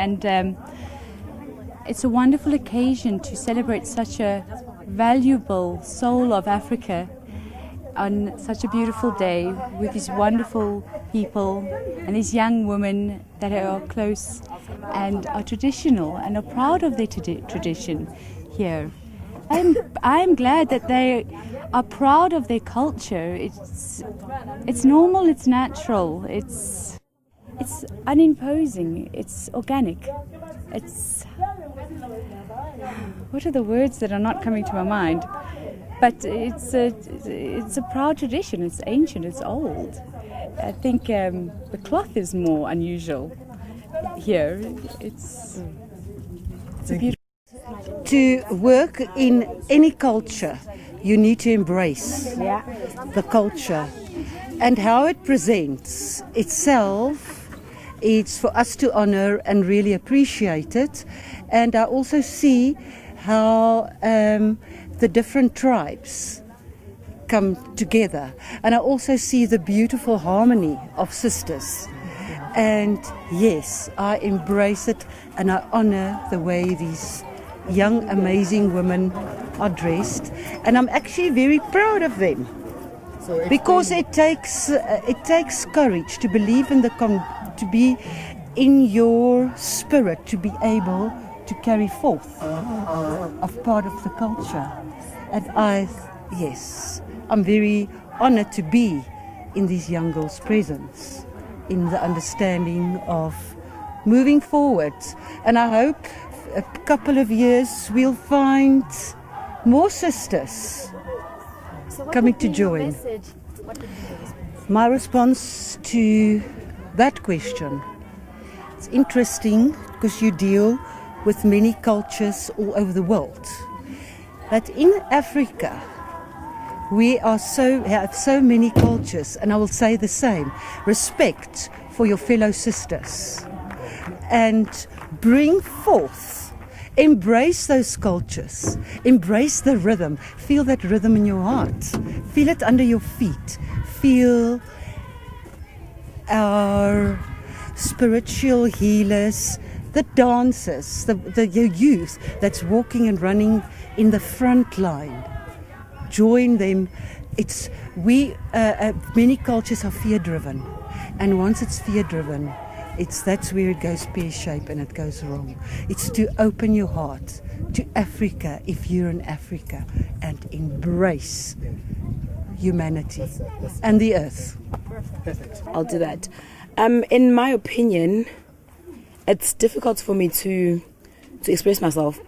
and it's a wonderful occasion to celebrate such a valuable soul of Africa on such a beautiful day with these wonderful people and these young women that are close and are traditional and are proud of their tradition here. I'm glad that they are proud of their culture. It's normal, it's natural, it's unimposing, it's organic. What are the words that are not coming to my mind? But it's a proud tradition. It's ancient. It's old. I think the cloth is more unusual here. It's a beautiful. To work in any culture, you need to embrace the culture and how it presents itself. It's for us to honor and really appreciate it. And I also see how the different tribes come together. And I also see the beautiful harmony of sisters. And yes, I embrace it and I honor the way these young, amazing women are dressed. And I'm actually very proud of them. Because it takes courage to believe in to be in your spirit, to be able to carry forth of part of the culture. And I'm very honored to be in these young girls' presence, in the understanding of moving forward. And I hope a couple of years we'll find more sisters coming to join. My response to that question, it's interesting because you deal with many cultures all over the world. That in Africa, we have so many cultures, and I will say the same. Respect for your fellow sisters and bring forth, embrace those cultures, embrace the rhythm, feel that rhythm in your heart, feel it under your feet, feel our spiritual healers, the dancers, the youth that's walking and running in the front line. Join them. Many cultures are fear-driven, and once it's fear-driven, that's where it goes pear-shaped and it goes wrong. It's to open your heart to Africa if you're in Africa and embrace humanity and the earth. Perfect. I'll do that. In my opinion, it's difficult for me to express myself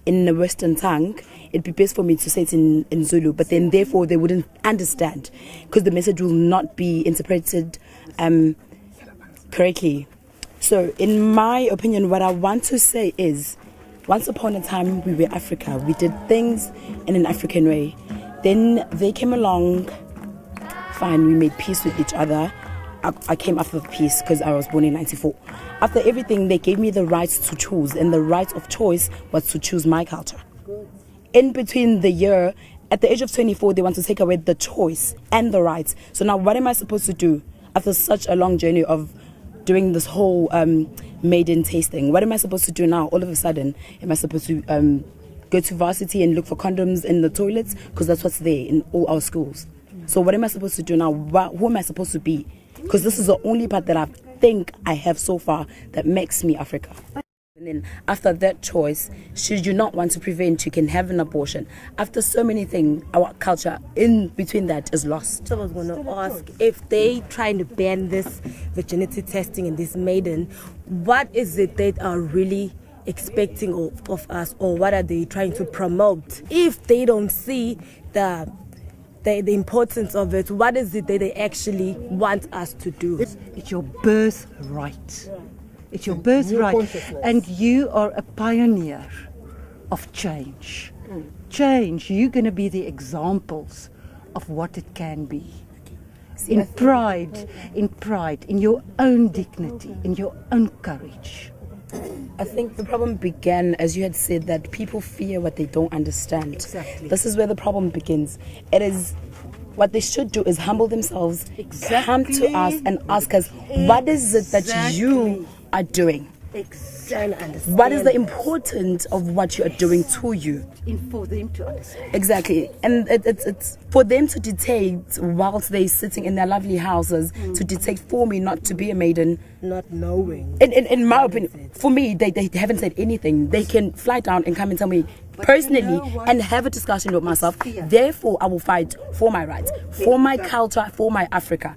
in a Western tongue. It'd be best for me to say it in Zulu, but then therefore they wouldn't understand because the message will not be interpreted correctly. So in my opinion, what I want to say is, once upon a time we were Africa. We did things in an African way. Then they came along, fine, we made peace with each other. I came after the peace because I was born in 94. After everything, they gave me the rights to choose, and the right of choice was to choose my culture. In between the year, at the age of 24, they want to take away the choice and the rights. So now what am I supposed to do after such a long journey of doing this whole maiden tasting? What am I supposed to do now? All of a sudden, am I supposed to go to varsity and look for condoms in the toilets? Because that's what's there in all our schools. So what am I supposed to do now? Who am I supposed to be? Because this is the only part that I think I have so far that makes me Africa. And then after that choice, should you not want to prevent, you can have an abortion. After so many things, our culture in between that is lost. So I was going to ask, if they trying to ban this virginity testing and this maiden, what is it they are really expecting of us, or what are they trying to promote? If they don't see the importance of it, what is it that they actually want us to do? It's your birthright. It's your birthright. And you are a pioneer of change. Change. You're going to be the examples of what it can be. In pride, in your own dignity, in your own courage. I think the problem began, as you had said, that people fear what they don't understand. Exactly. This is where the problem begins. It is what they should do is humble themselves, come to us and ask us, what is it that you are doing? trying to understand. What is the importance of what you are doing to you? For them to understand. Exactly. And it's for them to dictate whilst they're sitting in their lovely houses, to dictate for me not to be a maiden. Not knowing. In my opinion, for me, they haven't said anything. They can fly down and come and tell me personally and have a discussion with myself. Therefore, I will fight for my rights, for my culture, for my Africa.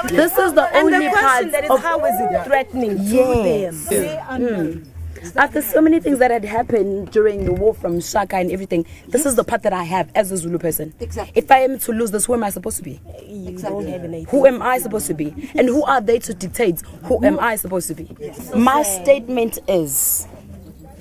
This is the And only the part question that is, of how is it threatening to them? After so many things that had happened during the war from Shaka and everything, this is the part that I have as a Zulu person. Exactly. If I am to lose this, who am I supposed to be? You don't have an idea. Who am I supposed to be? And who are they to dictate who am I supposed to be? My statement is,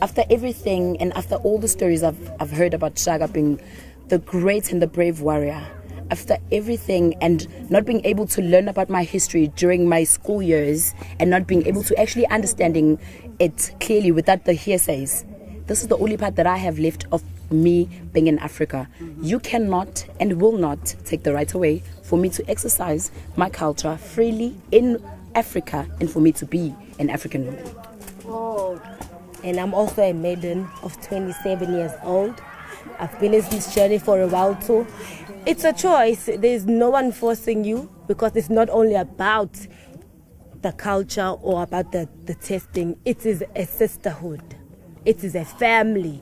after everything and after all the stories I've heard about Shaka being the great and the brave warrior, after everything and not being able to learn about my history during my school years and not being able to actually understanding it clearly without the hearsays, this is the only part that I have left of me being in Africa. You cannot and will not take the right away for me to exercise my culture freely in Africa and for me to be an African woman. Oh. And I'm also a maiden of 27 years old. I've been in this journey for a while too. It's a choice. There's no one forcing you, because it's not only about the culture or about the testing. It is a sisterhood. It is a family.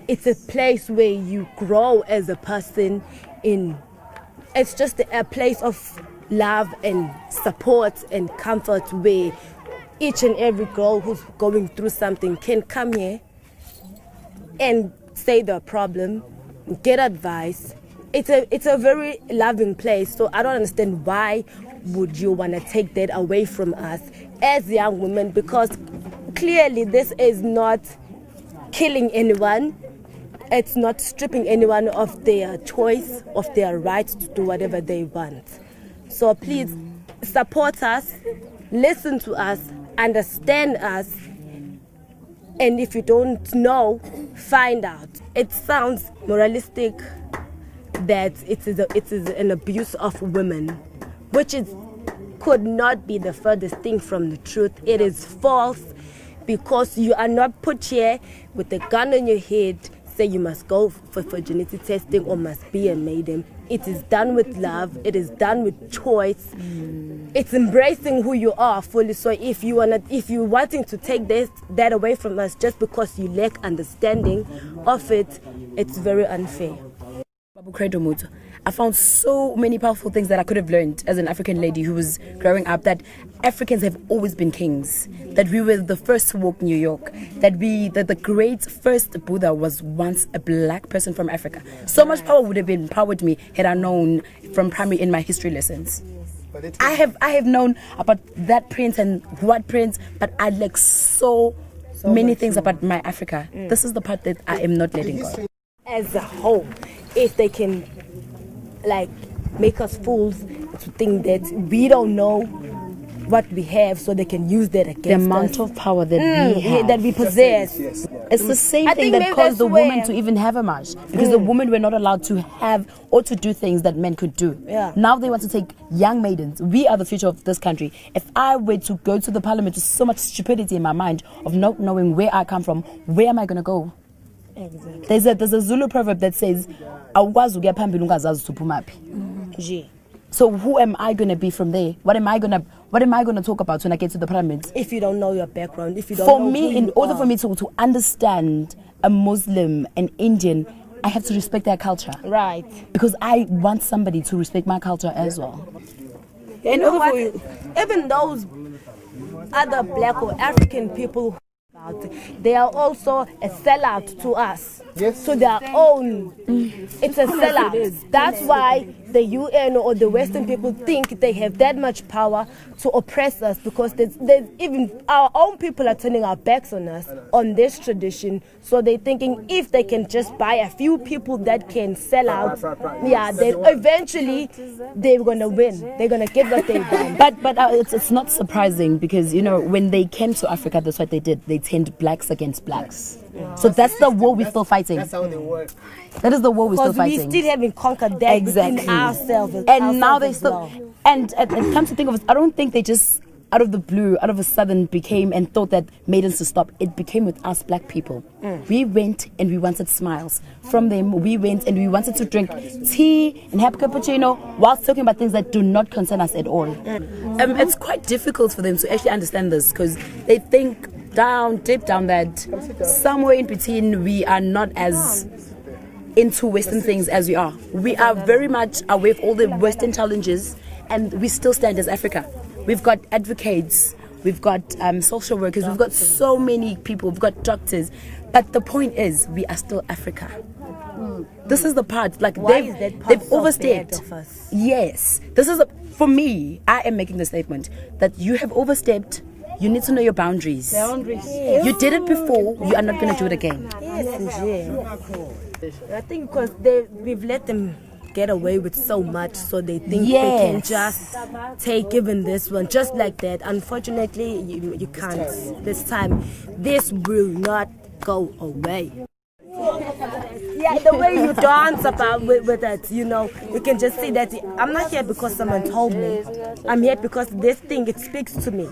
It's a place where you grow as a person in. It's just a place of love and support and comfort, where each and every girl who's going through something can come here and say their problem, get advice. It's a very loving place. So I don't understand why would you want to take that away from us as young women, because clearly this is not killing anyone. It's not stripping anyone of their choice, of their right to do whatever they want. So please support us, listen to us, understand us, and if you don't know, find out. It sounds moralistic that it is an abuse of women, which could not be the furthest thing from the truth. It is false, because you are not put here with a gun on your head, say you must go for virginity testing or must be a maiden. It is done with love. It is done with choice. It's embracing who you are fully. So if you're wanting to take that away from us just because you lack understanding of it, it's very unfair. I found so many powerful things that I could have learned as an African lady who was growing up, that Africans have always been kings, that we were the first to walk New York, that the great first Buddha was once a black person from Africa. So much power would have empowered me had I known from primary in my history lessons. I have known about that prince and what prince, but I lack so many things about my Africa. This is the part that I am not letting go. As a whole, if they can make us fools to think that we don't know what we have, so they can use that against us. The amount of power that we have, that we possess. It's the same thing that caused the woman to even have a march, because the women were not allowed to have or to do things that men could do. Now they want to take young maidens. We are the future of this country. If I were to go to the parliament with so much stupidity in my mind of not knowing where I come from, where am I going to go? Exactly. There's a Zulu proverb that says, "Awukwazi ukuya phambili ungazazi uphumaphi." So who am I going to be from there? What am I going to talk about when I get to the parliament? If you don't know your background, if you don't know who me, in order for me to understand a Muslim, an Indian, I have to respect their culture. Right. Because I want somebody to respect my culture as well. In order for you, even those other black or African people, they are also a sellout to us. Yes. To their own. It's a sellout. That's why the UN or the Western people think they have that much power to oppress us, because there's even our own people are turning our backs on us, on this tradition. So they're thinking if they can just buy a few people that can sell out, then eventually they're gonna win. They're gonna get what they want. But it's not surprising, because when they came to Africa, that's what they did. They turned blacks against blacks. So that's the war we're still fighting. That's how they work. That is the war we're still fighting. Because we still haven't conquered that within ourselves. And now they still... And come to think of it, I don't think they just out of the blue, out of a sudden became and thought that maidens to stop. It became with us black people. We went and we wanted smiles. From them, we went and we wanted to drink tea and have cappuccino whilst talking about things that do not concern us at all. It's quite difficult for them to actually understand this because they think deep down that somewhere in between we are not as into Western things as we are. We are very much aware of all the Western challenges and we still stand as Africa. We've got advocates, we've got social workers, we've got so many people, we've got doctors. But the point is, we are still Africa. This is the part, like they've overstepped. Yes, this is for me. I am making the statement that you have overstepped. You need to know your boundaries. Yes. You did it before. You are not going to do it again. I think because we've let them get away with so much, so they think they can just take even this one just like that. Unfortunately, you can't. This time, this will not go away. Yeah, the way you dance about with it, you know, you can just see that I'm not here because someone told me. I'm here because this thing, it speaks to me.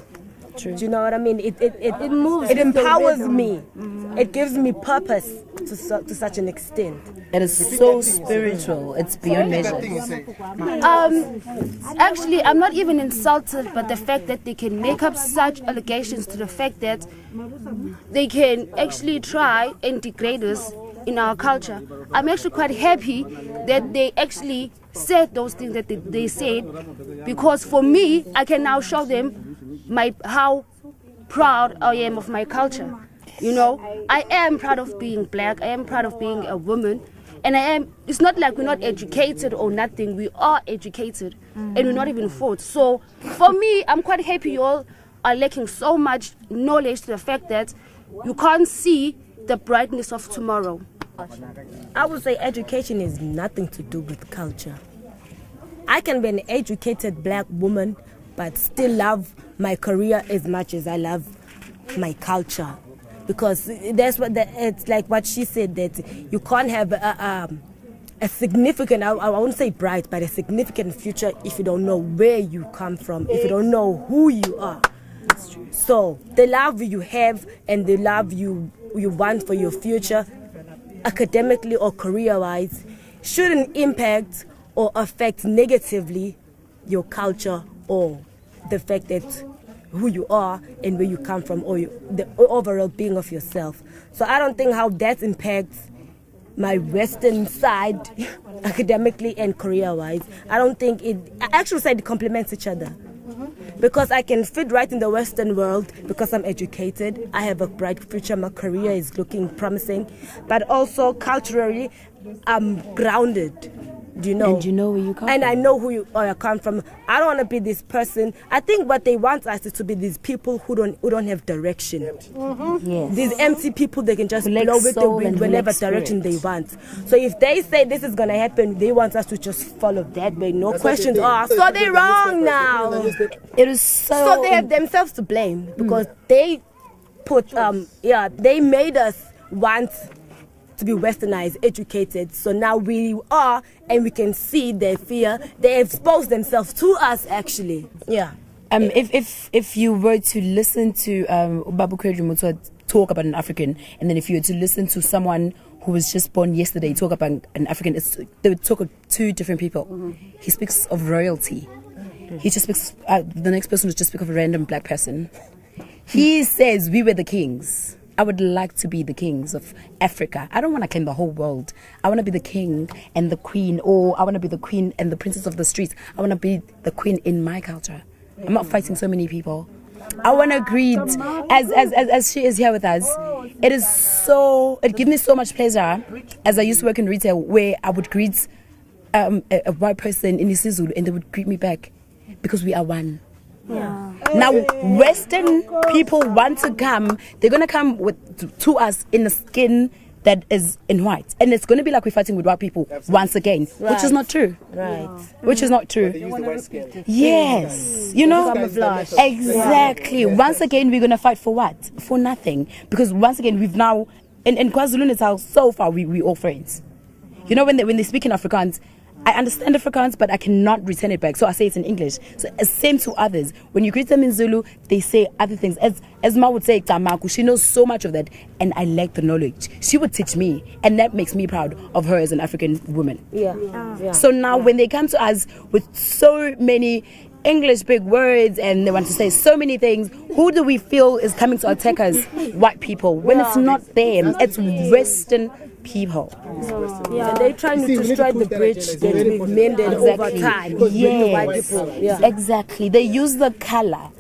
True. Do you know what I mean? It moves. It empowers me. It gives me purpose to such an extent. It is so spiritual. It's beyond measure. Actually, I'm not even insulted, but the fact that they can make up such allegations to the fact that they can actually try and degrade us in our culture. I'm actually quite happy that they actually said those things that they said, because for me, I can now show them how proud I am of my culture. You know, I am proud of being black, I am proud of being a woman, and it's not like we're not educated or nothing, we are educated, and we're not even fought. So for me, I'm quite happy you all are lacking so much knowledge to the fact that you can't see the brightness of tomorrow. I would say education is nothing to do with culture. I can be an educated black woman but still love my career as much as I love my culture, because that's what it's like what she said, that you can't have a significant, I won't say bright, but a significant future if you don't know where you come from, if you don't know who you are. That's true. So the love you have and the love you want for your future, academically or career-wise, shouldn't impact or affect negatively your culture or the fact that who you are and where you come from, or the overall being of yourself. So I don't think how that impacts my Western side academically and career-wise. I don't think I actually say it complements each other. Because I can fit right in the Western world because I'm educated. I have a bright future. My career is looking promising. But also culturally, I'm grounded. Do you know? And you know where you come from. And I know who I come from. I don't want to be this person. I think what they want us is to be these people who don't have direction. Yes. These empty people, they can just blow with the wind whenever direction they want. So if they say this is going to happen, they want us to just follow that way. No questions asked. So they're wrong now. It is so they have themselves to blame because they put, they made us want to be westernized, educated. So now we are, and we can see their fear. They expose themselves to us, actually. Yeah. If you were to listen to Babu Kwedri talk about an African, and then if you were to listen to someone who was just born yesterday talk about an African, they would talk of two different people. He speaks of royalty. He just speaks. The next person would just speak of a random black person. He says we were the kings. I would like to be the kings of Africa. I don't want to claim the whole world. I want to be the king and the queen, or I want to be the queen and the princess of the streets. I want to be the queen in my culture. I'm not fighting so many people. I want to greet, as she is here with us, it gives me so much pleasure, as I used to work in retail, where I would greet a white person in isiZulu and they would greet me back, because we are one. Yeah. Now, Western people want to come. They're gonna come to us in the skin that is in white, and it's gonna be like we're fighting with white people once again, which is not true. Right. Which is not true. They use the white skin. Yes, you know exactly. Once again, we're gonna fight for what? For nothing. Because once again, we've now in KwaZulu-Natal so far we all friends. You know, when they speak in Afrikaans, I understand Afrikaans, but I cannot return it back. So I say it in English. So same to others. When you greet them in Zulu, they say other things. As Ma would say, Tamaku, she knows so much of that, and I lack the knowledge. She would teach me, and that makes me proud of her as an African woman. So now when they come to us with so many English big words and they want to say so many things, who do we feel is coming to attack us? White people. When it's not them, it's Western people. And they're trying to destroy the bridge that we've mended over time. The white people. Exactly. They use the color.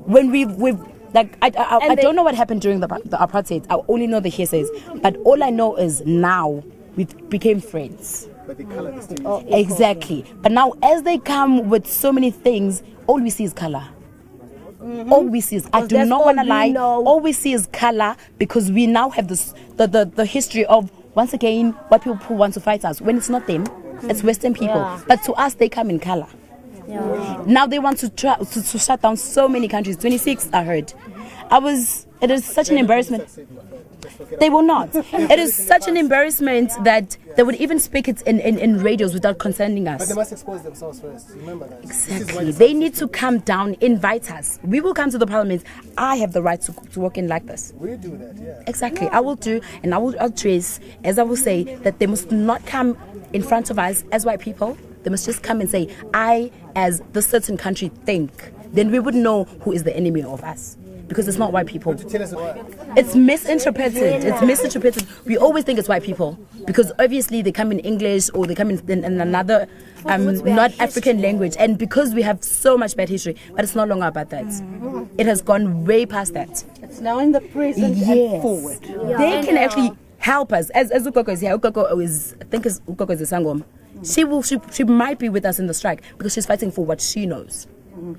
When we've like I don't know what happened during the apartheid. I only know the hearsays, but all I know is now we became friends. But the color is still Exactly. But now as they come with so many things, all we see is color. All we see is, I do not want to lie, all we see is color, because we now have this the history of, once again, white people who want to fight us. When it's not them, it's Western people. But to us, they come in color. Now they want to try to shut down so many countries. 26, I heard. It is such an embarrassment. They will not. It is such an embarrassment that they would even speak it in radios without concerning us. But they must expose themselves first. Remember that. Exactly. They need to come down, invite us. We will come to the parliament. I have the right to walk in like this. We do that, yeah. Exactly. I will do, and I will address, as I will say, that they must not come in front of us as white people. They must just come and say, I, as the certain country, think. Then we would know who is the enemy of us. Because it's not white people. It's misinterpreted. It's misinterpreted. We always think it's white people because obviously they come in English or they come in another not African language, and because we have so much bad history. But it's no longer about that. It has gone way past that. It's now in the present and forward. They can actually help us. As Ukoko is here, Ukoko is, I think Ukoko is a Sangom. She might be with us in the strike because she's fighting for what she knows.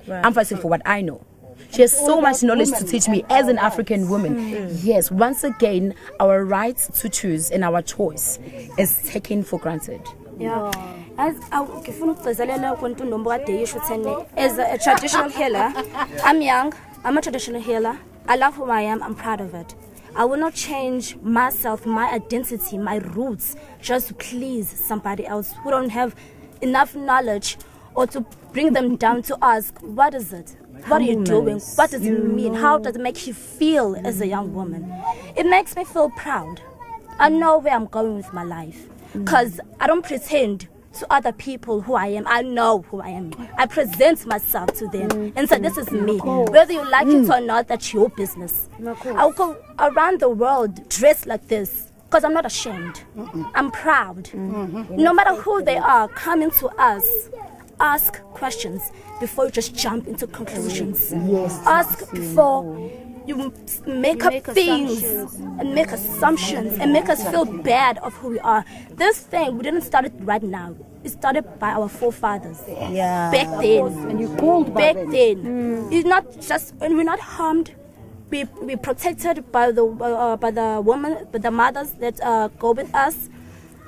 I'm fighting for what I know. She has so much knowledge to teach me as an African woman. Yes, once again, our right to choose and our choice is taken for granted. As a traditional healer, I'm young, I'm a traditional healer. I love who I am, I'm proud of it. I will not change myself, my identity, my roots, just to please somebody else who don't have enough knowledge or to bring them down to ask, what is it? What are you doing? What does it mean? How does it make you feel as a young woman? It makes me feel proud. I know where I'm going with my life because I don't pretend to other people who I am. I know who I am. I present myself to them and say, this is me. Whether you like it or not, that's your business. I'll go around the world dressed like this because I'm not ashamed. I'm proud. No matter who they are coming to us, ask questions before you just jump into conclusions. Ask before you make up things and make assumptions and make us feel bad of who we are. This thing, we didn't start it right now. It started by our forefathers. Back then. And you called back then. It's not just when we're not harmed. We're protected by the women, by the mothers that go with us.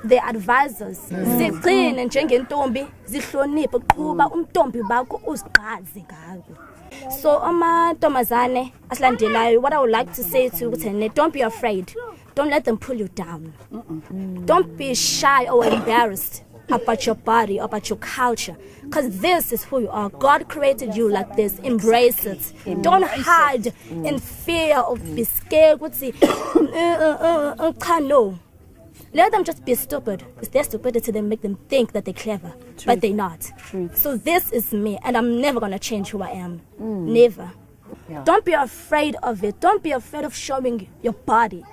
The advisors. Zigcine njengentombi zihloniphe kuba umntombi bakho uziqhaze ngakho. So amantombazane asilandelayo, what I would like to say to Kuthene, don't be afraid. Don't let them pull you down. Don't be shy or embarrassed about your body, about your culture, because this is who you are. God created you like this. Embrace it. Don't hide in fear or be scared. No. Let them just be stupid. It's their stupidity that make them think that they're clever, but they're not. So this is me, and I'm never going to change who I am. Never. Don't be afraid of it. Don't be afraid of showing your body.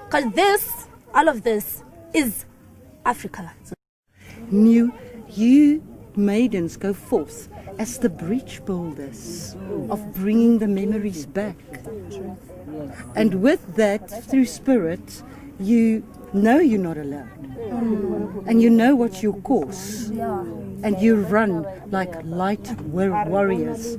Because all of this is Africa. You maidens go forth as the bridge builders of bringing the memories back. And with that, through spirit, you know you're not allowed. And you know what's your course. And you run like light warriors.